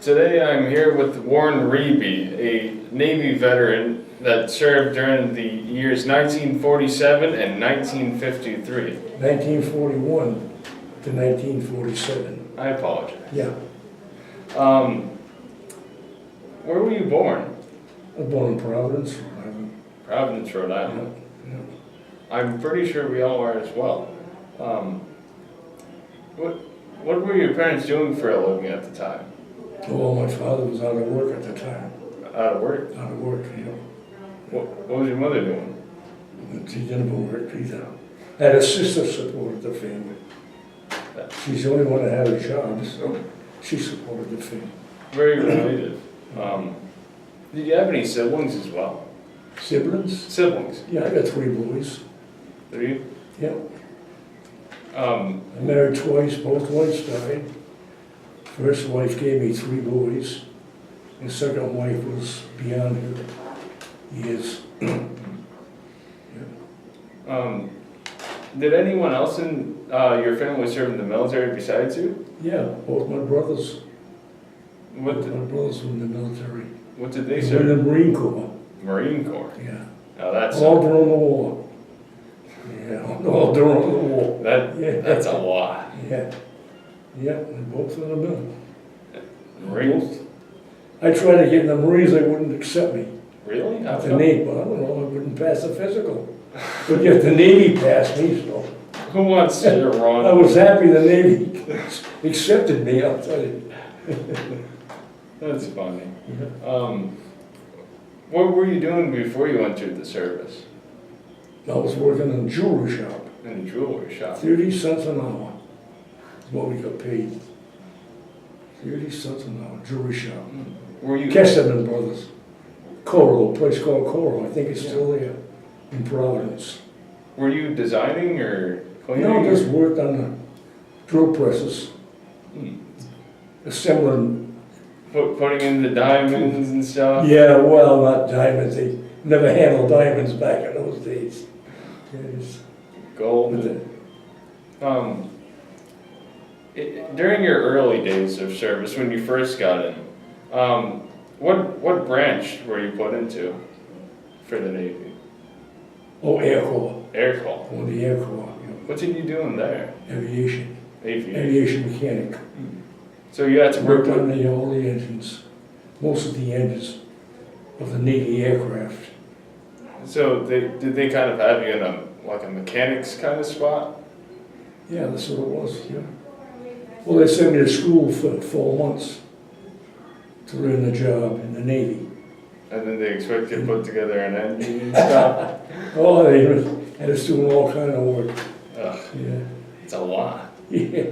Today I'm here with Warren Reeby, a Navy veteran that served during the years 1947 and 1953. 1941 to 1947. I apologize. Yeah. Where were you born? I was born in Providence. Providence, Rhode Island. Yeah. I'm pretty sure we all are as well. What were your parents doing for a living at the time? Well, my father was out of work at the time. Out of work? Out of work, you know. What was your mother doing? She never worked either. Had a sister supported the family. She's the only one that had a job, so she supported the family. Very related. Did you have any siblings as well? Siblings? Siblings? Yeah, I got 3 boys. 3? Yeah. I married twice, both wives died. First wife gave me 3 boys. The second wife was beyond her years. Did anyone else in your family serve in the military besides you? Yeah, both my brothers. What Both my brothers were in the military. What did they They were in serve? the Marine Corps. Marine Corps. Yeah. Now that's All during the war. Yeah, all during the war. that's a lot. Yeah. Yeah, and both in the middle. Marines. I tried to get in the Marines, they wouldn't accept me. Really? How The come? Navy, but I don't know, I wouldn't pass the physical. But yet the Navy passed me, so. Who wants to run? I was happy the Navy accepted me, I'll tell you. That's funny. What were you doing before you entered the service? I was working in a jewelry shop. In the jewelry shop. 30 cents an hour is what we got paid. 30 cents an hour, jewelry shop. Were you? Kesselman Brothers. Coral, a place called Coral, I think it's still there in Providence. Were you designing or cleaning? No, I just worked on the drill presses, assembling. Putting in the diamonds and stuff. Yeah, well, not diamonds, they never handled diamonds back in those days. Yes. Gold. During your early days of service, when you first got in, what branch were you put into for the Navy? Oh, Air Corps. Air Corps. Oh, the Air Corps, What did you do in there? aviation. Aviation. Aviation mechanic. So you had to work Worked on with. all the engines, most of the engines of the Navy aircraft. So did they kind of have you in a mechanics kind of spot? Yeah, that's what it was, yeah. Well, they sent me to school for 4 months to learn the job in the Navy. And then they expect you to put together an engine and stuff? Oh, they had us doing all kind of work. Ugh, Yeah. it's a lot. Yeah.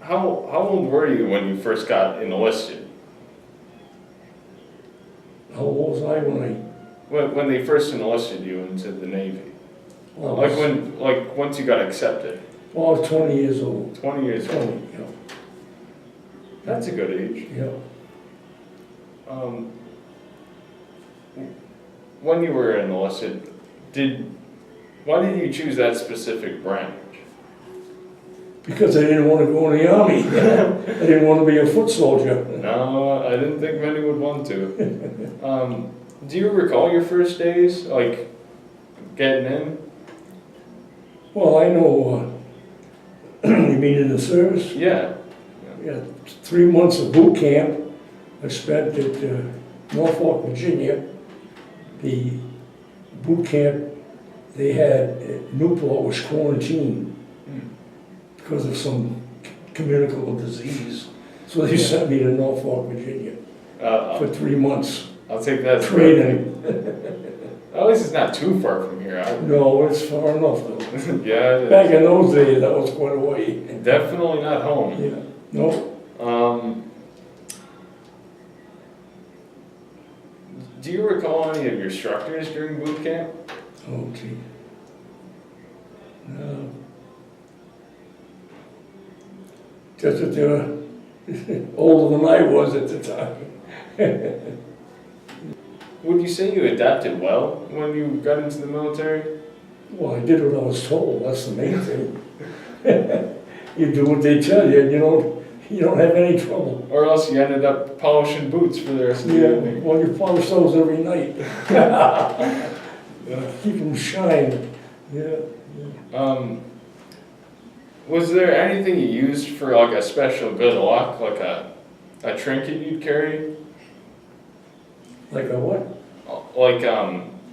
How old were you when you first got enlisted? How old was I when When they first enlisted you into the Navy? well, Once you got accepted? I was 20 years old. 20 years 20, old. yeah. That's a good age. Yeah. When you were enlisted, why did you choose that specific branch? Because I didn't want to go in the army. I didn't want to be a foot soldier. No, I didn't think many would want to. Do you recall your first days, like getting in? Well, I know, you mean in the service? Yeah. Yeah, 3 months of boot camp I spent at Norfolk, Virginia. The boot camp they had at Newport was quarantined because of some communicable disease. So they sent me to Norfolk, Virginia for 3 months. I'll take that as Training. At least it's not too far from here. No, it's far enough though. Yeah, it is. Back in those days, that was quite a way. Definitely not home. Yeah, no. Do you recall any of your instructors during boot camp? Oh, gee. No. Just that they were older than I was at the time. Would you say you adapted well when you got into the military? Well, I did what I was told, that's the main thing. You do what they tell you, and you don't have any trouble. Or else you ended up polishing boots for the rest of the Yeah, evening. well, you polish those every night. Keep them shine, yeah. Was there anything you used for like a special good luck, like a trinket you'd carry? Like a what? Like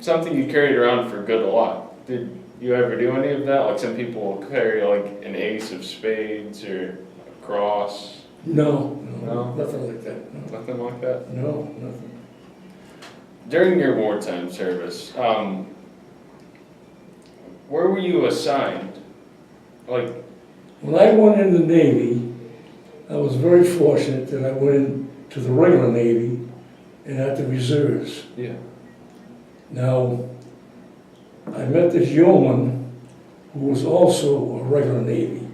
something you carried around for good luck. Did you ever do any of that? Like some people will carry like an ace of spades or a cross. No, No? nothing like that, no. Nothing like that. No, nothing. During your wartime service, where were you assigned? Like, When I went in the Navy, I was very fortunate that I went into the regular Navy and at the reserves. yeah. Now, I met this yeoman who was also a regular Navy.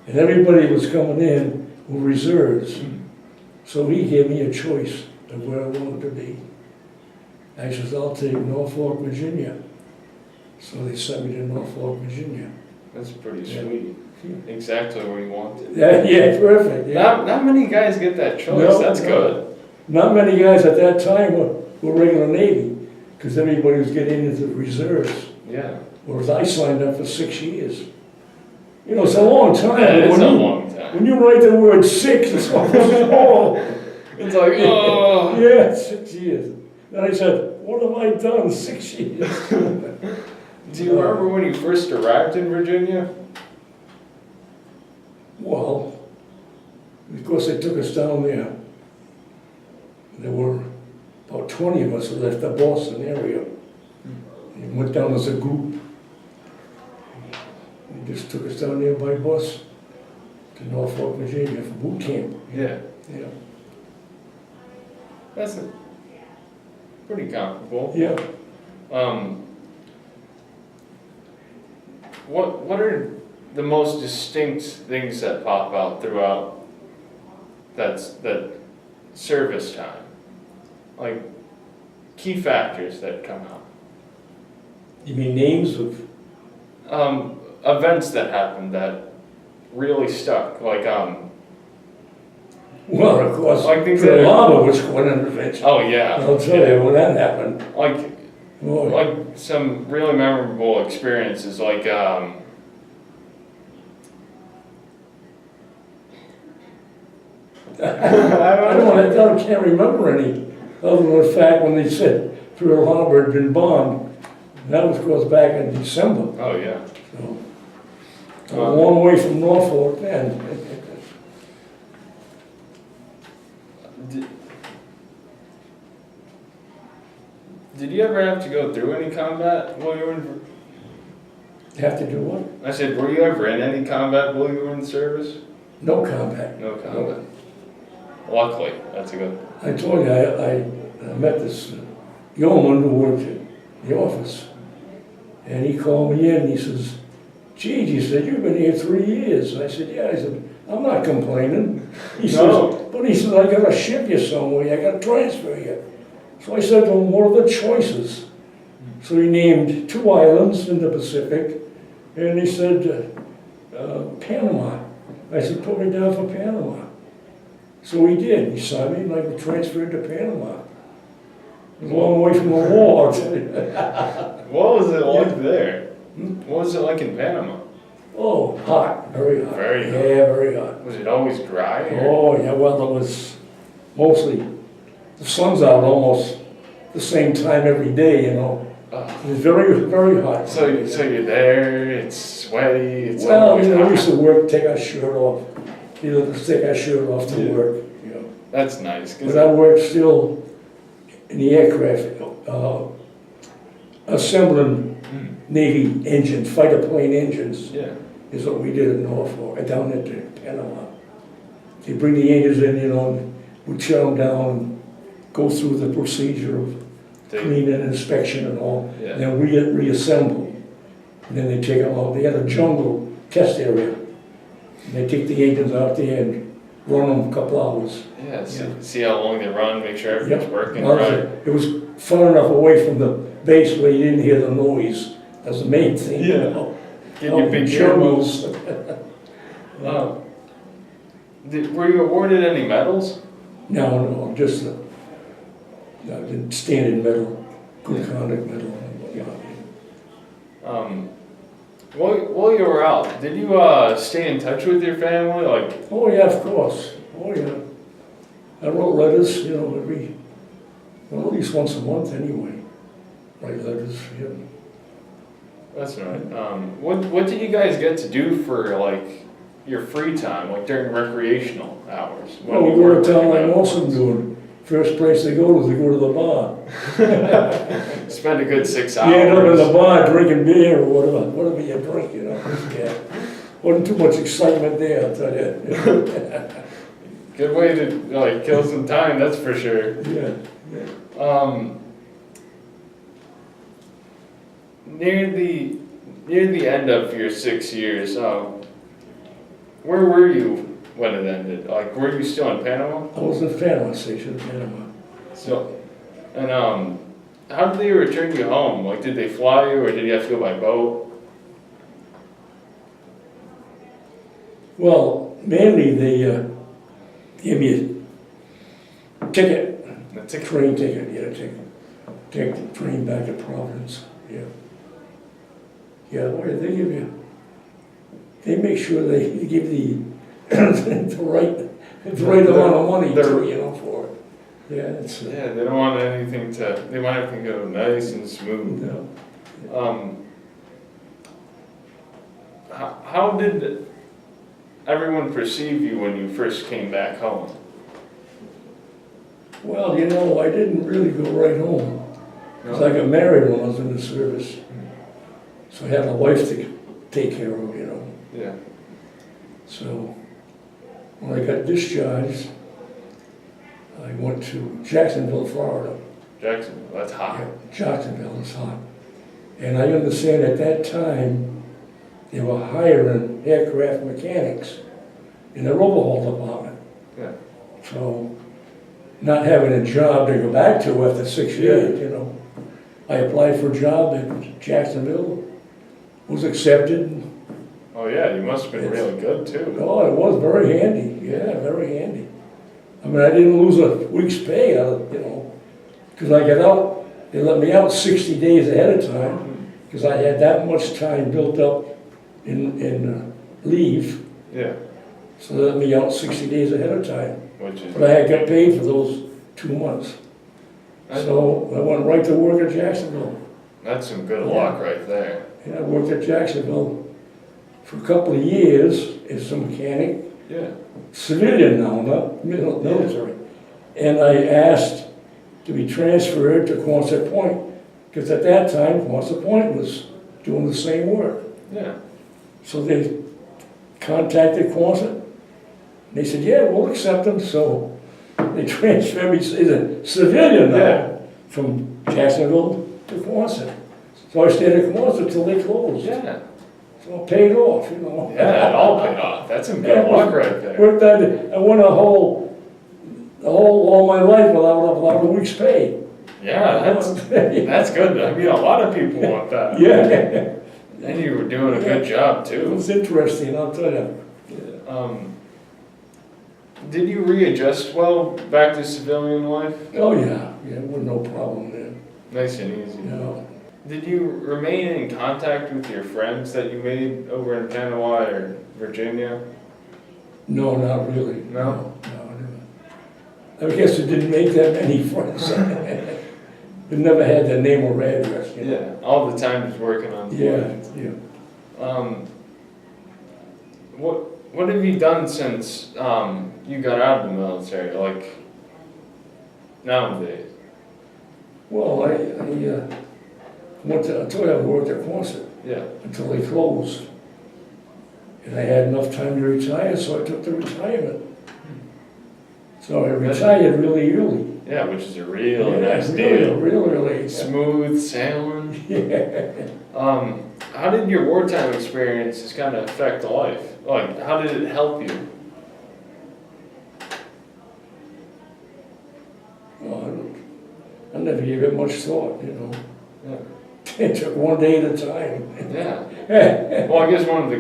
And everybody was coming in with reserves. So he gave me a choice of where I wanted to be. I said, I'll take Norfolk, Virginia. So they sent me to Norfolk, Virginia. That's pretty Yeah. sweet. Exactly where you wanted. Yeah, perfect, yeah. Not many guys get that choice. No, That's no. good. Not many guys at that time were regular Navy, because everybody was getting into the reserves. Yeah. Whereas I signed up for 6 years. You know, it's a long time. Yeah, it's when a you, long time. When you write the word 6, it's almost small. It's like, oh. Yeah, 6 years. Then I said, what have I done 6 years? Do you remember when you first arrived in Virginia? Well, of course they took us down there. There were about 20 of us who left the Boston area. And went down as a group. They just took us down there by bus to Norfolk, Virginia for boot camp. Yeah. Yeah. That's pretty comparable. Yeah. What are the most distinct things that pop out throughout that service time? Like key factors that come out. You mean names of? Events that happened that really stuck. Like Well, of course, like things Pearl that Harbor was quite an adventure. oh yeah. I'll tell you when that happened. Like Boy. like some really memorable experiences. Like I can't remember any, other than the fact when they said Pearl Harbor had been bombed. That was, of course, back in December. oh yeah. So, a long way from Norfolk then. Did you ever have to go through any combat while you were in? Have to do what? I said, were you ever in any combat while you were in service? No combat. No combat. Luckily, that's a good. I told you, I met this yeoman who worked in the office. And he called me in and he says, geez, he said, you've been here 3 years. And I said, yeah. I said, I'm not complaining. He No. says, but he said, I gotta ship you somewhere, I gotta transfer you. So I said to him, what are the choices? So he named 2 islands in the Pacific, and he said, Panama. I said, put me down for Panama. So he did. He signed me and I was transferred to Panama. It was a long way from the war, I'll tell you. What was it like there? What was it like in Panama? Oh, hot, very hot. Very hot. Yeah, very hot. Was it always dry? Or? Oh, yeah, well, it was mostly, the sun's out almost the same time every day, you know. It was very, very hot. So you're there, it's sweaty, it's Well, always you know, we hot. used to work, take our shirt off. You know, take our shirt off to Yeah. work, you know. That's nice. But I worked still in the aircraft, assembling Navy engines, fighter plane engines, Yeah. is what we did in Norfolk, down at Panama. They bring the engines in, you know, and we tear them down and go through the procedure of cleaning and inspection and all, Yeah. and then reassemble. And then they take them out. They had a jungle test area. And they take the engines out there and run them a couple hours. Yeah, see how long they run, make sure everything's Yep. working Well, right. it was far enough away from the base where you didn't hear the noise. That's the main thing, you Yeah. know. Get your big jungles. earmuffs. Were you awarded any medals? No, just the standard medal, good conduct medal and whatnot. While you were out, did you stay in touch with your family? Like, Oh, yeah, of course. Oh, yeah. I wrote letters, at least once a month anyway. Write letters, yeah. that's right. What did you guys get to do for like your free time, like during recreational hours? Well, we go to town like most of them doing. First place they go is they go to the bar. Spend a good 6 hours. You end up in the bar drinking beer or whatever you drink, Yeah. Wasn't too much excitement there, I'll tell you. Good way to like kill some time, that's for sure. Yeah. Near the end of your 6 years, where were you when it ended? Like, were you still in Panama? I was in Panama Station, in Panama. So, and how did they return you home? Like, did they fly you, or did you have to go by boat? Well, mainly they gave me a ticket, That's a train ticket, take the train back to Providence, yeah. Yeah, boy, they make sure they give the the right amount of money for it. Yeah, it's. Yeah, they don't want anything they want everything to go nice and smooth. No. How did everyone perceive you when you first came back home? Well, I didn't really go right home. Because I got married when I was in the service. So I had a wife to take care of, Yeah. So when I got discharged, I went to Jacksonville, Florida. Jacksonville, that's hot. Yeah, Jacksonville is hot. And I understand at that time, they were hiring aircraft mechanics in their overhaul department. Yeah. So, not having a job to go back to after 6 years, I applied for a job in Jacksonville, was accepted. Oh yeah, you must have been really good too. Oh, it was very handy, yeah, very handy. I mean, I didn't lose a week's pay, because I got out, they let me out 60 days ahead of time, because I had that much time built up in leave. Yeah. So they let me out 60 days ahead of time. But I had got paid for those 2 months. So I went right to work at Jacksonville. That's some good luck right there. And I worked at Jacksonville for a couple of years as a mechanic. Yeah. Civilian now, not military. And I asked to be transferred to Quonset Point, because at that time, Quonset Point was doing the same work. Yeah. So they contacted Quonset. They said, yeah, we'll accept them. So they transferred me as a civilian now from Jacksonville to Quonset. So I stayed at Quonset till they closed. Yeah. So I paid off, Yeah, it all paid off. That's some good luck right there. Worked that, I went all my life without a week's pay. Yeah, that's good. I mean, a lot of people want that. Yeah. And you were doing a good job It too. was interesting, I'll tell you. Did you readjust well back to civilian life? Oh, yeah, there was no problem there. Nice and easy. No. Did you remain in contact with your friends that you made over in Panama or Virginia? No, not really. No? No. I guess I didn't make that many friends. We never had their name or address, Yeah, all the time just working on Yeah. What have you done since you got out of the military, like nowadays? Well, I until I worked at Quonset, Yeah. until they closed. And I had enough time to retire, so I took the retirement. So I retired really early. Yeah, which is a really nice really, deal. really. Smooth sailing. Yeah. How did your wartime experiences kind of affect life? Like, how did it help you? Well, I never gave it much thought, Yeah. It took one day at a time. Yeah. Well, I guess one of the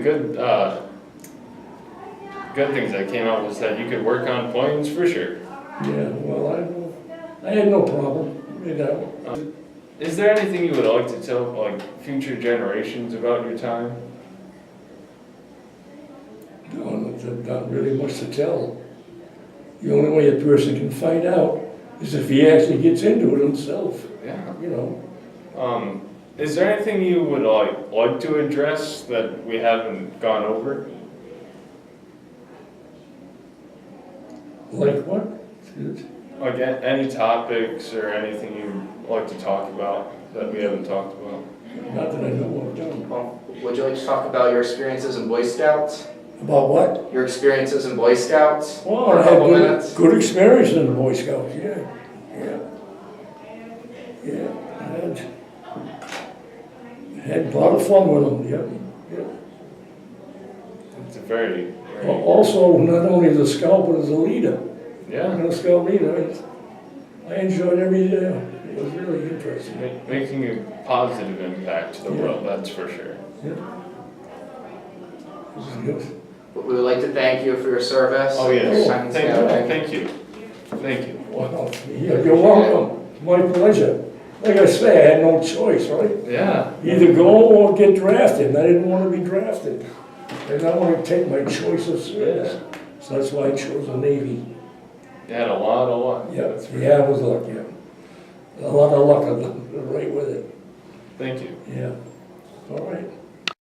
good things that came out was that you could work on planes for sure. Yeah, well, I had no problem, you know. Is there anything you would like to tell like future generations about your time? No, not really much to tell. The only way a person can find out is if he actually gets into it himself, Yeah. you know. Is there anything you would like to address that we haven't gone over? Like what? Like any topics or anything you'd like to talk about that we haven't talked about? Not that I know of, no. Well, would you like to talk about your experiences in Boy Scouts? About what? Your experiences in Boy Scouts? Well, For I a had couple minutes? good experience in the Boy Scouts, yeah, yeah. Yeah, I had a lot of fun with them, yeah, yeah. It's a very Also, not only as a scout, but as a leader. yeah. I'm a scout leader, I enjoyed every day. It was really interesting. Making a positive impact to the Yeah. world, that's for sure. Yeah. This is good. We would like to thank you for your service. Oh, yes. Your time in scouting. Thank you. Thank you. Wow, yeah, you're welcome. My pleasure. Like I say, I had no choice, right? Yeah. Either go or get drafted, and I didn't want to be drafted. And I want to take my choice of service. So that's why I chose the Navy. You had a lot of luck. Yeah, That's for yeah, it was luck, yeah. A lot of luck, I'm right with it. Thank you. Yeah. All right.